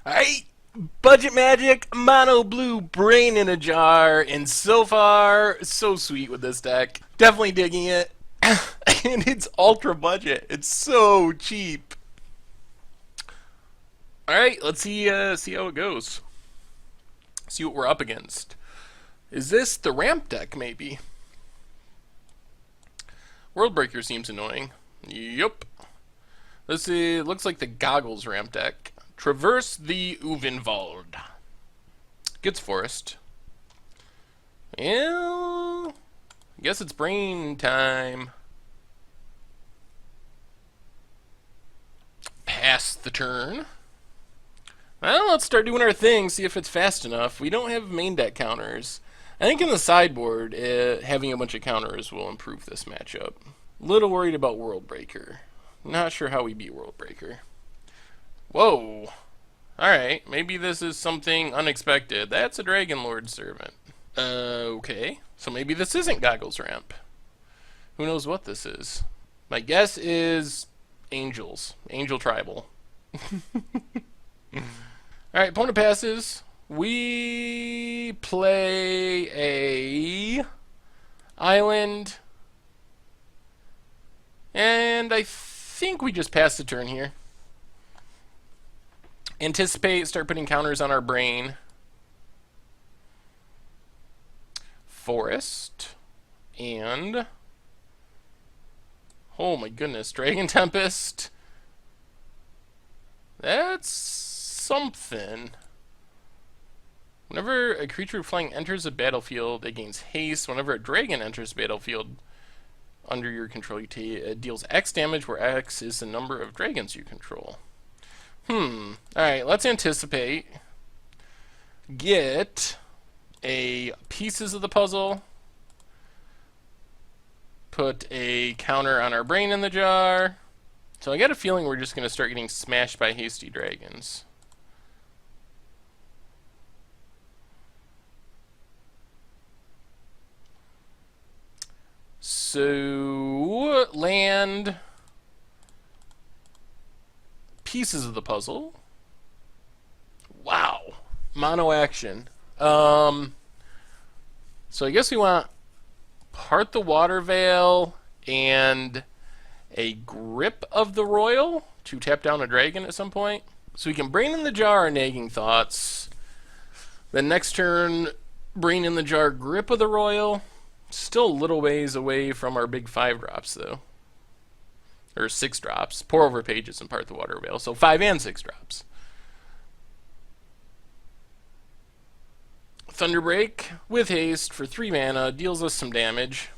Alright, budget magic, mono blue, brain in a jar, and so far, so sweet with this deck. Definitely digging it. And it's ultra budget. It's so cheap. Alright, let's see how it goes. See what we're up against. Is this the ramp deck, maybe? Worldbreaker seems annoying. Yup. This looks like the Goggles ramp deck. Traverse the Uvenwald. Gets Forest. Well, I guess it's brain time. Pass the turn. Well, let's start doing our thing, see if it's fast enough. We don't have main deck counters. I think in the sideboard, having a bunch of counters will improve this matchup. Little worried about Worldbreaker. Not sure how we beat Worldbreaker. Whoa. Alright, maybe this is something unexpected. That's a Dragon Lord Servant. Okay. So maybe this isn't Goggles Ramp. Who knows what this is? My guess is Angels. Angel Tribal. Alright, opponent passes. We play a island. And I think we just pass the turn here. Anticipate, start putting counters on our brain. Forest. And... oh my goodness, Dragon Tempest. That's something. Whenever a creature flying enters a battlefield, it gains haste. Whenever a dragon enters the battlefield under your control, it deals X damage, where X is the number of dragons you control. Alright, let's anticipate. Get a pieces of the puzzle. Put a counter on our brain in the jar. So I got a feeling we're just going to start getting smashed by hasty dragons. So, land pieces of the puzzle. Wow. Mono action. So I guess we want Part the Water Veil and a Grip of the Royal to tap down a dragon at some point. So we can Brain in the Jar our Nagging Thoughts. Then next turn, Brain in the Jar, Grip of the Royal. Still a little ways away from our big 5 drops, though. Or 6 drops. Pour over pages and Part the Water Veil. So 5 and 6 drops. Thunderbreak with haste for 3 mana. Deals us some damage.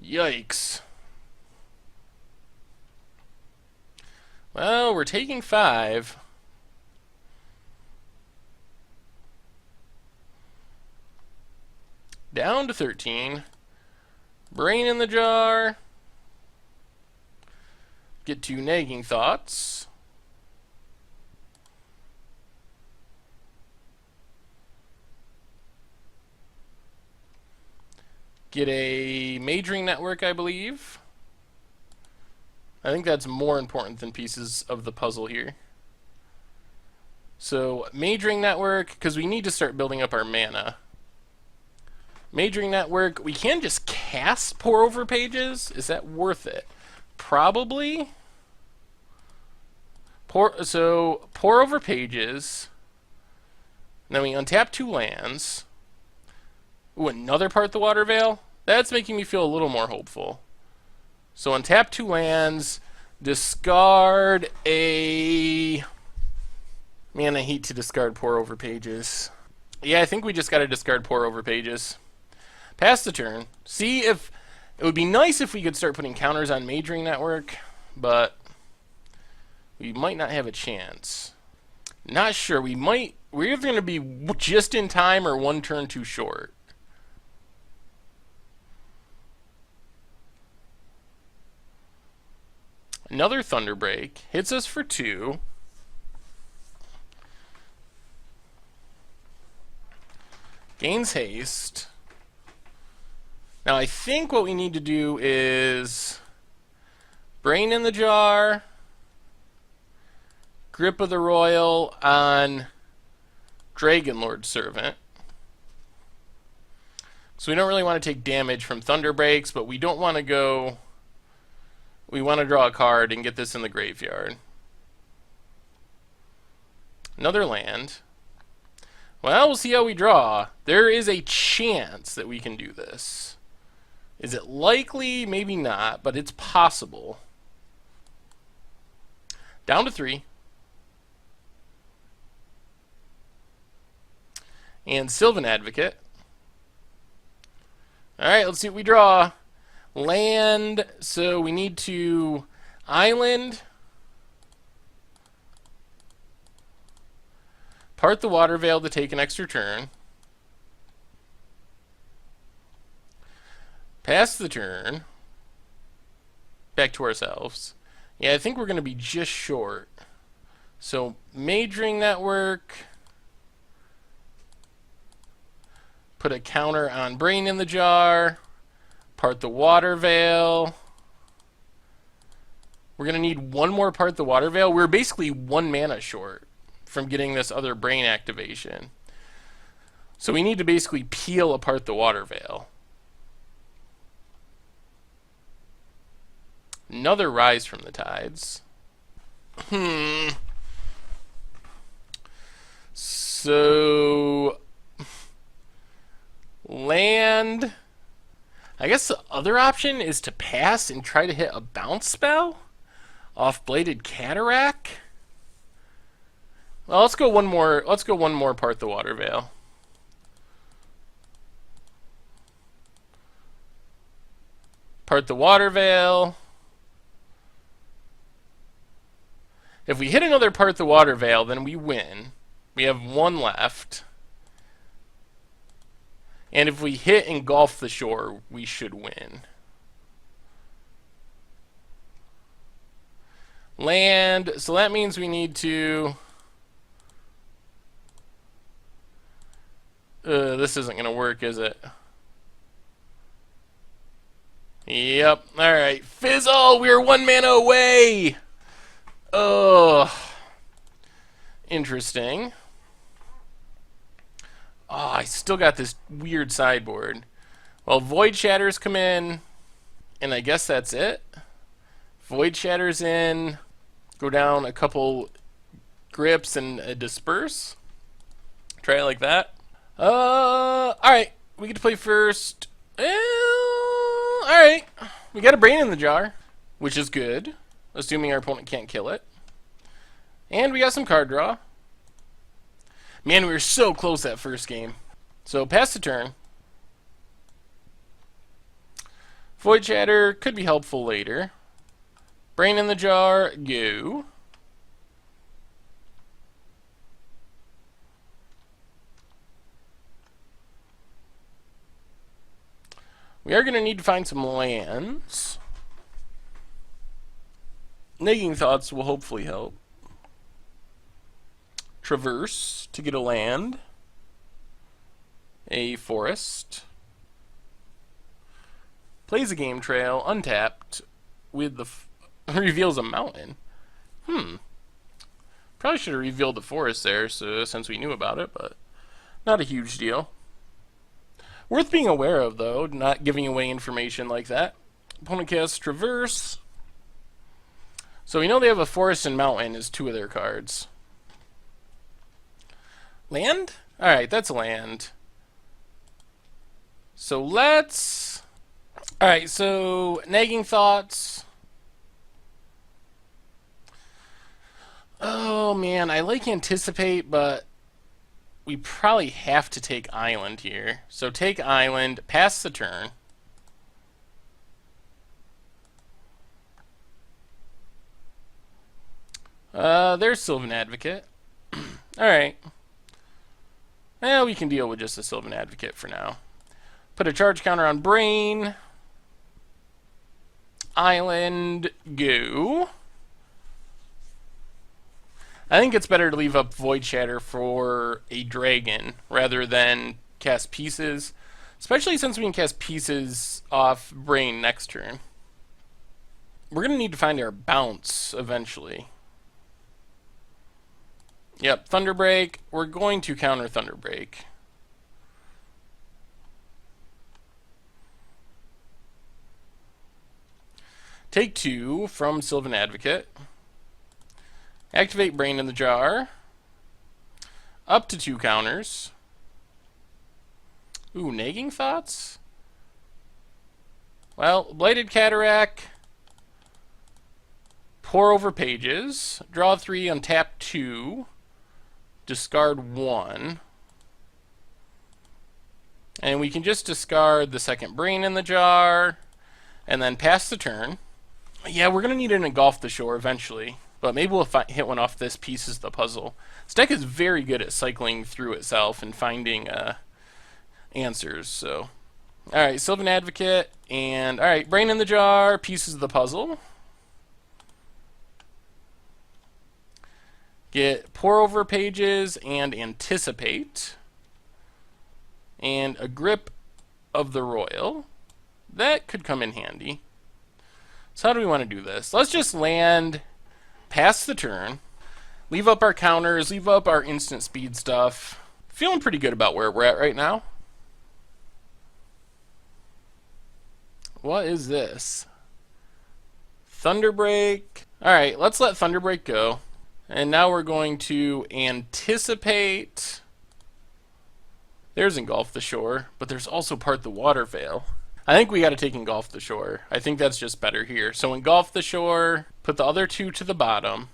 Yikes. Well, we're taking 5. Down to 13. Brain in the Jar. Get 2 Nagging Thoughts. Get a Majoring Network, I believe. I think that's more important than pieces of the puzzle here. So, Majoring Network, because we need to start building up our mana. Majoring Network, we can just cast Pour Over Pages. Is that worth it? Probably. Pour Over Pages. Then we untap 2 lands. Ooh, another Part the Water Veil? That's making me feel a little more hopeful. So untap 2 lands. Discard a... man, I hate to discard Pour Over Pages. Yeah, I think we just gotta discard Pour Over Pages. Pass the turn. See if... it would be nice if we could start putting counters on Majoring Network, but we might not have a chance. Not sure. We're either going to be just in time or 1 turn too short. Another Thunderbreak. Hits us for 2. Gains haste. Now I think what we need to do is Brain in the Jar, Grip of the Royal on Dragon Lord Servant. So we don't really want to take damage from Thunder Breaks, but we don't want to go... We want to draw a card and get this in the graveyard. Another land. Well, we'll see how we draw. There is a chance that we can do this. Is it likely? Maybe not, but it's possible. Down to 3. And Sylvan Advocate. Alright, let's see what we draw. Land, so we need to island. Part the Water Veil to take an extra turn. Pass the turn. Back to ourselves. Yeah, I think we're going to be just short. So, Majoring Network. Put a counter on Brain in the Jar. Part the Water Veil. We're going to need one more Part the Water Veil. We're basically 1 mana short from getting this other Brain activation. So we need to basically peel apart the Water Veil. Another Rise from the Tides. So... Land... I guess the other option is to pass and try to hit a bounce spell off Bladed Cataract. Well, let's go one more. Let's go one more Part the Water Veil. Part the Water Veil. If we hit another Part the Water Veil, then we win. We have 1 left. And if we hit Engulf the Shore, we should win. Land, so that means we need to... this isn't going to work, is it? Yep, alright. Fizzle! We're 1 mana away! Ugh. Interesting. Oh, I still got this weird sideboard. Well, Void Shatters come in, and I guess that's it. Void Shatters in, go down a couple grips and disperse. Try it like that. Alright, we get to play first. Alright, we got a Brain in the Jar, which is good, assuming our opponent can't kill it. And we got some card draw. Man, we were so close that first game. So, pass the turn. Void Shatter could be helpful later. Brain in the Jar, go. We are going to need to find some lands. Nagging Thoughts will hopefully help. Traverse to get a land. A forest. Plays a game trail, untapped, with the... reveals a mountain. Probably should have revealed the forest there, so since we knew about it, but not a huge deal. Worth being aware of, though, not giving away information like that. Opponent casts Traverse. So we know they have a forest and mountain as 2 of their cards. Land? Alright, that's land. So let's... Alright, so Nagging Thoughts. Oh man, I like Anticipate, but we probably have to take Island here. So take Island, pass the turn. There's Sylvan Advocate. Alright. Well, we can deal with just a Sylvan Advocate for now. Put a charge counter on Brain. Island, go. I think it's better to leave up Void Shatter for a dragon rather than cast pieces. Especially since we can cast pieces off Brain next turn. We're going to need to find our bounce eventually. Yep, Thunderbreak. We're going to counter Thunderbreak. Take 2 from Sylvan Advocate. Activate Brain in the Jar. Up to 2 counters. Ooh, Nagging Thoughts? Well, Blighted Cataract. Pour over pages. Draw 3, untap 2. Discard 1. And we can just discard the second Brain in the Jar. And then pass the turn. Yeah, we're going to need an Engulf the Shore eventually. But maybe we'll hit one off this Pieces of the Puzzle. This deck is very good at cycling through itself and finding answers. So, alright, Sylvan Advocate. And, alright, Brain in the Jar, Pieces of the Puzzle. Get Pour Over Pages and Anticipate. And a Grip of the Royal. That could come in handy. So how do we want to do this? Let's just land, pass the turn, leave up our counters, leave up our instant speed stuff. Feeling pretty good about where we're at right now. What is this? Thunderbreak. Alright, let's let Thunderbreak go. And now we're going to anticipate. There's Engulf the Shore, but there's also Part the Water Veil. I think we got to take Engulf the Shore. I think that's just better here. So Engulf the Shore, put the other 2 to the bottom.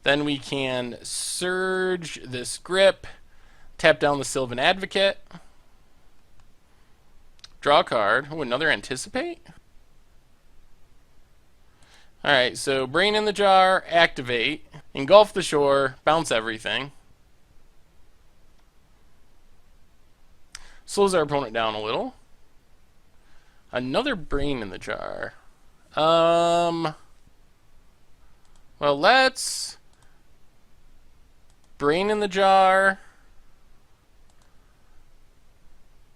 Then we can Surge this Grip, tap down the Sylvan Advocate, draw a card. Oh, another Anticipate? Alright, so Brain in the Jar, activate, Engulf the Shore, bounce everything. Slows our opponent down a little. Another Brain in the Jar. Well, let's Brain in the Jar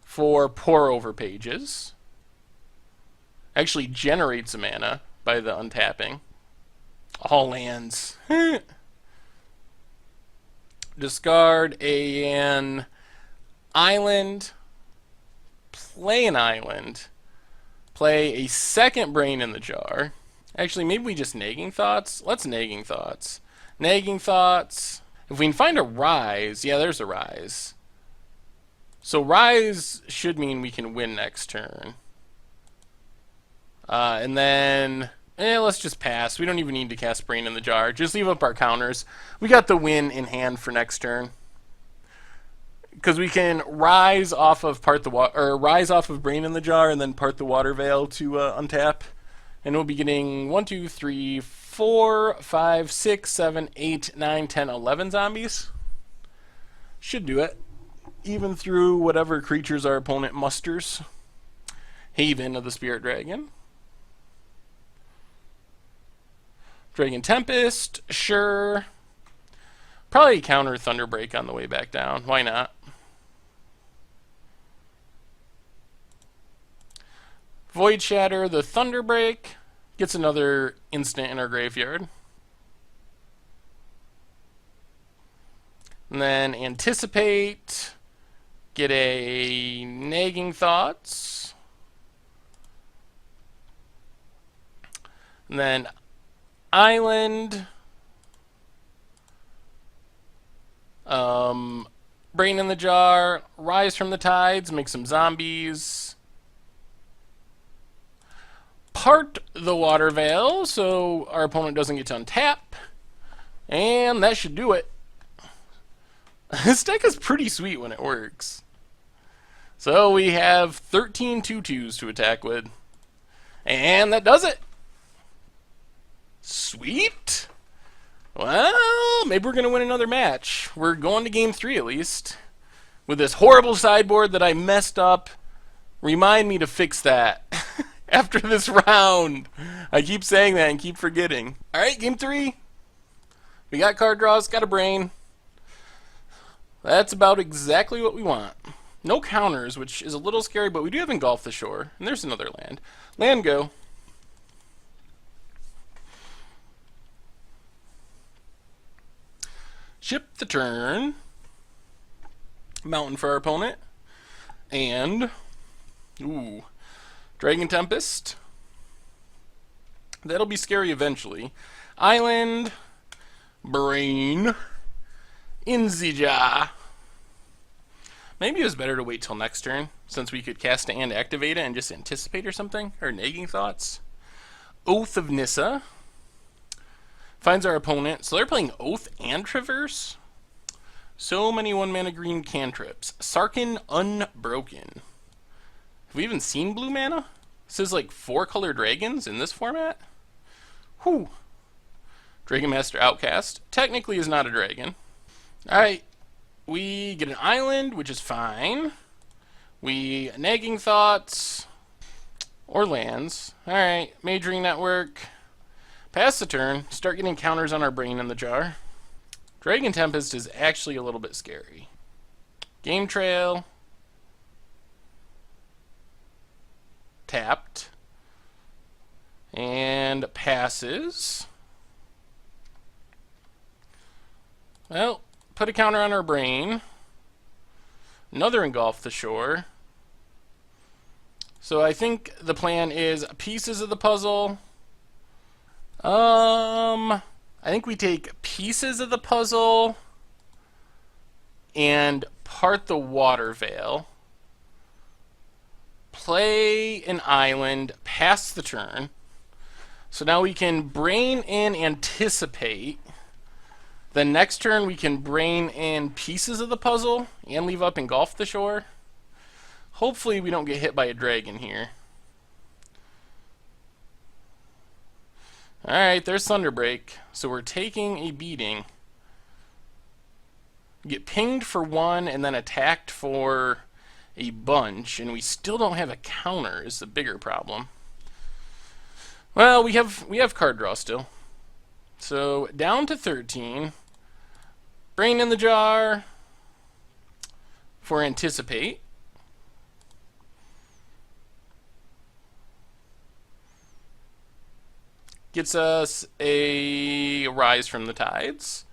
for Pour Over Pages. Actually generates a mana by the untapping. All lands. Discard an island. Play an island. Play a second Brain in the Jar. Actually, maybe we just Nagging Thoughts? Let's Nagging Thoughts. Nagging Thoughts. If we can find a Rise, yeah, there's a Rise. So Rise should mean we can win next turn. And then, let's just pass. We don't even need to cast Brain in the Jar. Just leave up our counters. We got the win in hand for next turn. Because we can rise off of rise off of Brain in the Jar and then Part the Water Veil to untap, and we'll be getting 1, 2, 3, 4, 5, 6, 7, 8, 9, 10, 11 zombies. Should do it, even through whatever creatures our opponent musters. Haven of the Spirit Dragon, Dragon Tempest, sure. Probably counter Thunderbreak on the way back down. Why not? Void Shatter, the Thunderbreak, gets another instant in our graveyard. And then Anticipate, get a Nagging Thoughts. And then Island. Brain in the Jar, Rise from the Tides, make some zombies. Part the Water Veil, so our opponent doesn't get to untap. And that should do it. This deck is pretty sweet when it works. So we have 13 2/2s to attack with. And that does it. Sweet. Well, maybe we're going to win another match. We're going to game 3 at least. With this horrible sideboard that I messed up. Remind me to fix that after this round. I keep saying that and keep forgetting. Alright, game 3. We got card draws, got a Brain. That's about exactly what we want. No counters, which is a little scary, but we do have Engulf the Shore. And there's another land. Land go. Chip the turn. Mountain for our opponent. And, ooh, Dragon Tempest. That'll be scary eventually. Island. Brain. Inzija. Maybe it was better to wait till next turn, since we could cast it and activate it and just anticipate or something. Or nagging thoughts. Oath of Nissa. Finds our opponent. So they're playing Oath and Traverse. So many 1-mana green cantrips. Sarkhan Unbroken. Have we even seen blue mana? This is like 4-color dragons in this format? Whew. Dragon Master Outcast. Technically is not a dragon. Alright. We get an island, which is fine. We nagging thoughts. Or lands. Alright. Majoring Network. Pass the turn. Start getting counters on our brain in the jar. Dragon Tempest is actually a little bit scary. Game Trail. Tapped. And passes. Well, put a counter on our brain. Another Engulf the Shore. So I think the plan is pieces of the puzzle. I think we take pieces of the puzzle and part the Water Veil. Play an island, pass the turn. So now we can brain in anticipate. The next turn we can brain in pieces of the puzzle and leave up Engulf the Shore. Hopefully we don't get hit by a dragon here. Alright, there's Thunderbreak. So we're taking a beating. Get pinged for 1 and then attacked for a bunch, and we still don't have a counter is the bigger problem. Well, we have card draw still. So down to 13. Brain in the jar for anticipate. Gets us a Rise from the Tides.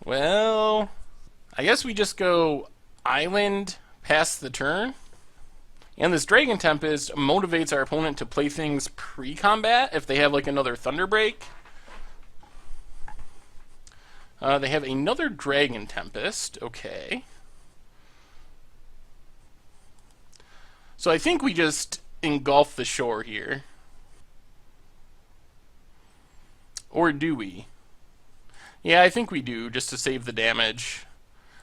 Well, I guess we just go island past the turn. And this Dragon Tempest motivates our opponent to play things pre-combat if they have like another Thunderbreak. They have another Dragon Tempest. Okay. So I think we just Engulf the Shore here. Or do we? Yeah, I think we do, just to save the damage.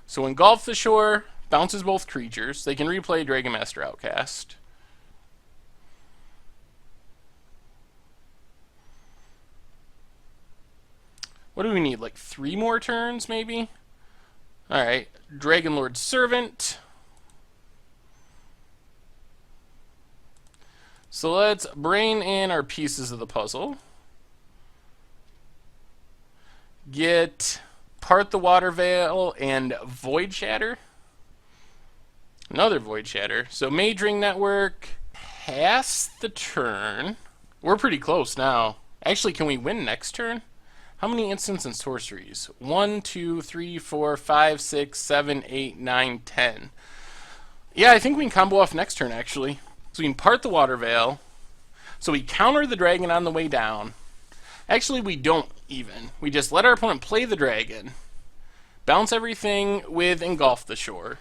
So Engulf the Shore, bounces both creatures. They can replay Dragon Master Outcast. What do we need, like 3 more turns, maybe? Alright, Dragon Lord's Servant. So let's brain in our pieces of the puzzle. Get part the Water Veil and Void Shatter. Another Void Shatter. So Majoring Network. Pass the turn. We're pretty close now. Actually, can we win next turn? How many instants and sorceries? 1, 2, 3, 4, 5, 6, 7, 8, 9, 10. Yeah, I think we can combo off next turn, actually. So we can part the Water Veil. So we counter the dragon on the way down. Actually, we don't even. We just let our opponent play the dragon. Bounce everything with Engulf the Shore.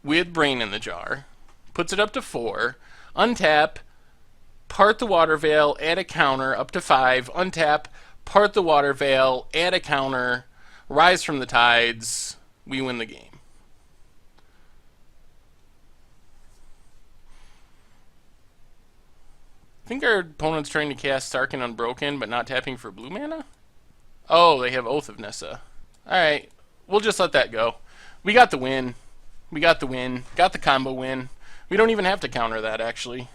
With Brain in the Jar. Puts it up to 4. Untap. Part the Water Veil. Add a counter. Up to 5. Untap. Part the Water Veil. Add a counter. Rise from the Tides. We win the game. I think our opponent's trying to cast Sarkhan Unbroken, but not tapping for blue mana? Oh, they have Oath of Nissa. Alright, we'll just let that go. We got the win. We got the win. Got the combo win. We don't even have to counter that, actually.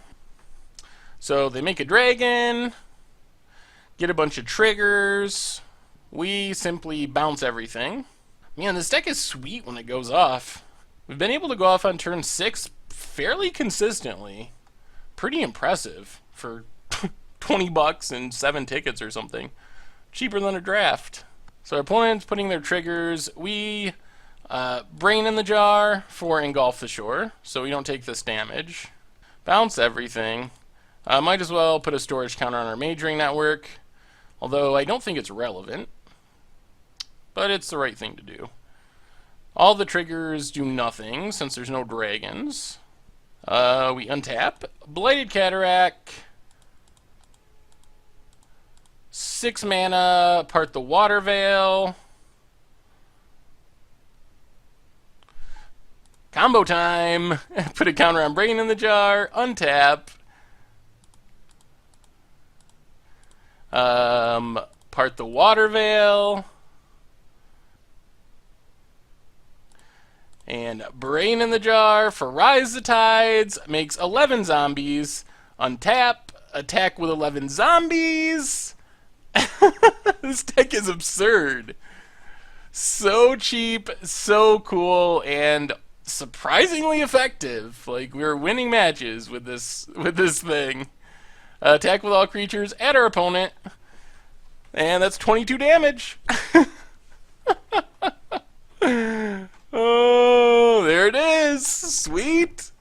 So they make a dragon. Get a bunch of triggers. We simply bounce everything. Man, this deck is sweet when it goes off. We've been able to go off on turn 6 fairly consistently. pretty impressive for 20 bucks and 7 tickets or something. Cheaper than a draft. So our opponent's putting their triggers. We brain in the jar for engulf the shore, so we don't take this damage. Bounce everything. Might as well put a storage counter on our majoring network, although I don't think it's relevant. But it's the right thing to do. All the triggers do nothing since there's no dragons. We untap. Blighted Cataract. 6 mana, part the Water Veil. Combo time! Put a counter on Brain in the Jar, untap. Part the Water Veil. And Brain in the Jar for Rise the Tides. Makes 11 zombies. Untap. Attack with 11 zombies. This deck is absurd. So cheap, so cool, and surprisingly effective. Like, we're winning matches with this thing. Attack with all creatures at our opponent. And that's 22 damage. Oh, there it is. Sweet.